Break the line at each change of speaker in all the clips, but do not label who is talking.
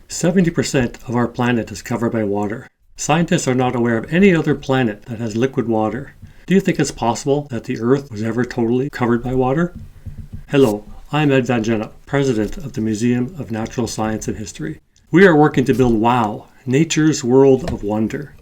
70% of our planet is covered by water. Scientists are not aware of any other planet that has liquid water. Do you think it's possible that the Earth was ever totally covered by water? Hello, I'm Ed Van Gennep, President of the Museum of Natural Science and History. We are working to build WOW, nature's world of wonder.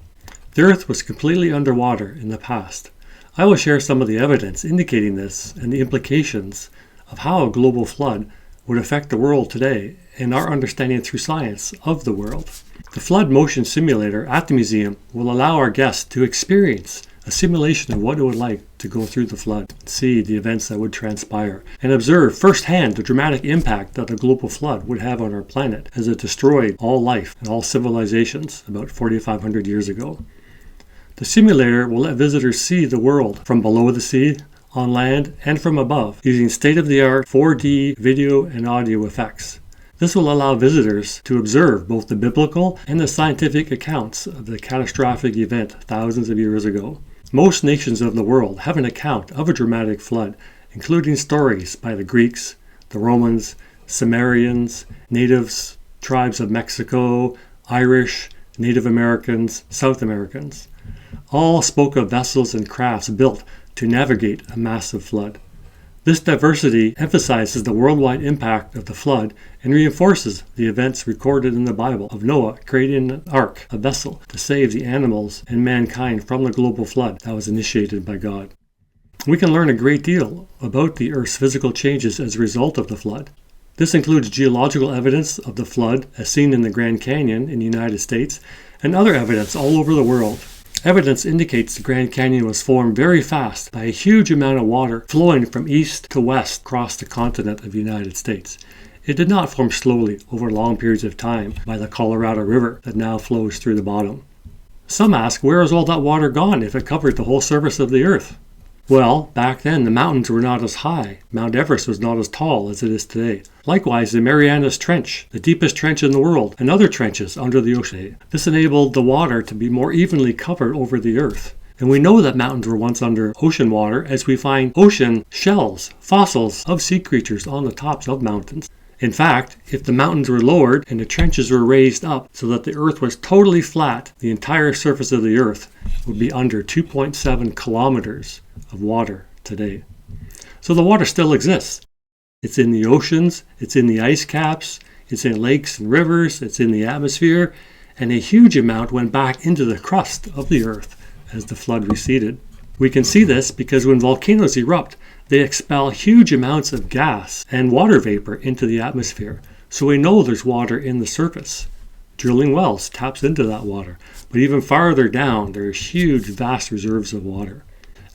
The Earth was completely underwater in the past. I will share some of the evidence indicating this and the implications of how a global flood would affect the world today and our understanding through science of the world. The Flood Motion Simulator at the museum will allow our guests to experience a simulation of what it would like to go through the flood, see the events that would transpire, and observe firsthand the dramatic impact that a global flood would have on our planet as it destroyed all life and all civilizations about 4,500 years ago. The simulator will let visitors see the world from below the sea, on land, and from above, using state-of-the-art 4D video and audio effects. This will allow visitors to observe both the biblical and the scientific accounts of the catastrophic event thousands of years ago. Most nations of the world have an account of a dramatic flood, including stories by the Greeks, the Romans, Sumerians, natives, tribes of Mexico, Irish, Native Americans, South Americans. All spoke of vessels and crafts built to navigate a massive flood. This diversity emphasizes the worldwide impact of the flood and reinforces the events recorded in the Bible of Noah creating an ark, a vessel, to save the animals and mankind from the global flood that was initiated by God. We can learn a great deal about the Earth's physical changes as a result of the flood. This includes geological evidence of the flood as seen in the Grand Canyon in the United States and other evidence all over the world. Evidence indicates the Grand Canyon was formed very fast by a huge amount of water flowing from east to west across the continent of the United States. It did not form slowly over long periods of time by the Colorado River that now flows through the bottom. Some ask, where is all that water gone if it covered the whole surface of the Earth? Well, back then the mountains were not as high. Mount Everest was not as tall as it is today. Likewise, the Marianas Trench, the deepest trench in the world, and other trenches under the ocean. This enabled the water to be more evenly covered over the Earth. And we know that mountains were once under ocean water as we find ocean shells, fossils of sea creatures on the tops of mountains. In fact, if the mountains were lowered and the trenches were raised up so that the Earth was totally flat, the entire surface of the Earth would be under 2.7 kilometers of water today. So the water still exists. It's in the oceans, it's in the ice caps, it's in lakes and rivers, it's in the atmosphere, and a huge amount went back into the crust of the Earth as the flood receded. We can see this because when volcanoes erupt, they expel huge amounts of gas and water vapor into the atmosphere. So we know there's water in the surface. Drilling wells taps into that water. But even farther down, there are huge, vast reserves of water.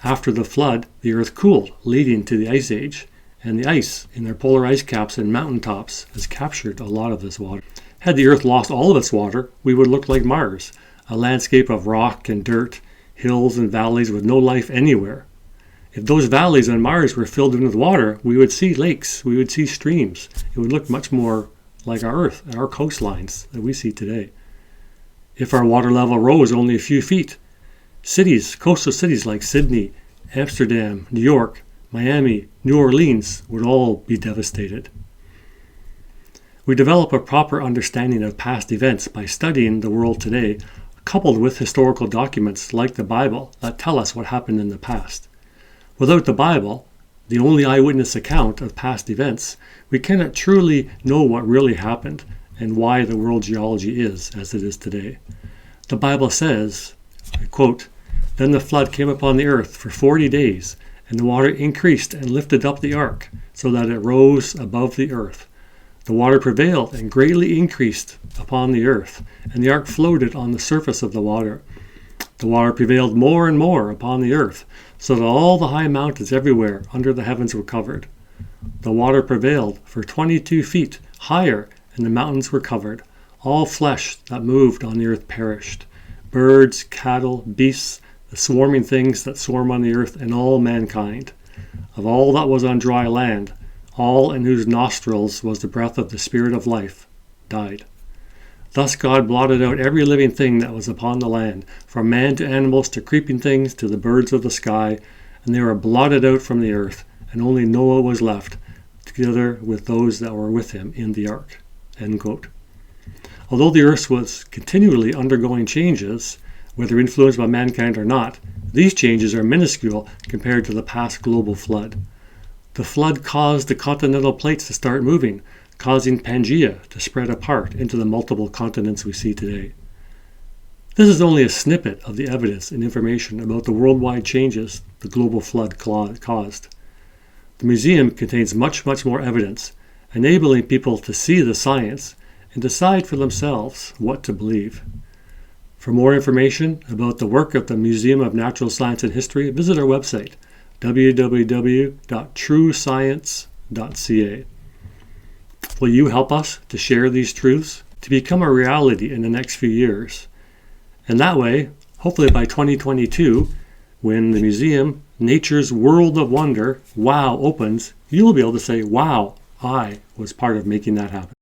After the flood, the Earth cooled, leading to the Ice Age. And the ice in their polar ice caps and mountaintops has captured a lot of this water. Had the Earth lost all of its water, we would look like Mars, a landscape of rock and dirt, hills and valleys with no life anywhere. If those valleys on Mars were filled in with water, we would see lakes, we would see streams. It would look much more like our Earth and our coastlines that we see today. If our water level rose only a few feet, cities, coastal cities like Sydney, Amsterdam, New York, Miami, New Orleans would all be devastated. We develop a proper understanding of past events by studying the world today, coupled with historical documents like the Bible that tell us what happened in the past. Without the Bible, the only eyewitness account of past events, we cannot truly know what really happened and why the world geology is as it is today. The Bible says, I quote, "Then the flood came upon the earth for 40 days, and the water increased and lifted up the ark, so that it rose above the earth. The water prevailed and greatly increased upon the earth, and the ark floated on the surface of the water. The water prevailed more and more upon the earth, so that all the high mountains everywhere under the heavens were covered. The water prevailed for 22 feet higher, and the mountains were covered. All flesh that moved on the earth perished. Birds, cattle, beasts, the swarming things that swarm on the earth, and all mankind. Of all that was on dry land, all in whose nostrils was the breath of the Spirit of life, died. Thus God blotted out every living thing that was upon the land, from man to animals to creeping things to the birds of the sky, and they were blotted out from the earth, and only Noah was left, together with those that were with him in the ark." End quote. Although the Earth was continually undergoing changes, whether influenced by mankind or not, these changes are minuscule compared to the past global flood. The flood caused the continental plates to start moving, causing Pangaea to spread apart into the multiple continents we see today. This is only a snippet of the evidence and information about the worldwide changes the global flood caused. The museum contains much more evidence, enabling people to see the science and decide for themselves what to believe. For more information about the work of the Museum of Natural Science and History, visit our website, www.truescience.ca. Will you help us to share these truths to become a reality in the next few years? And that way, hopefully by 2022, when the museum, Nature's World of Wonder, WOW, opens, you'll be able to say, wow, I was part of making that happen.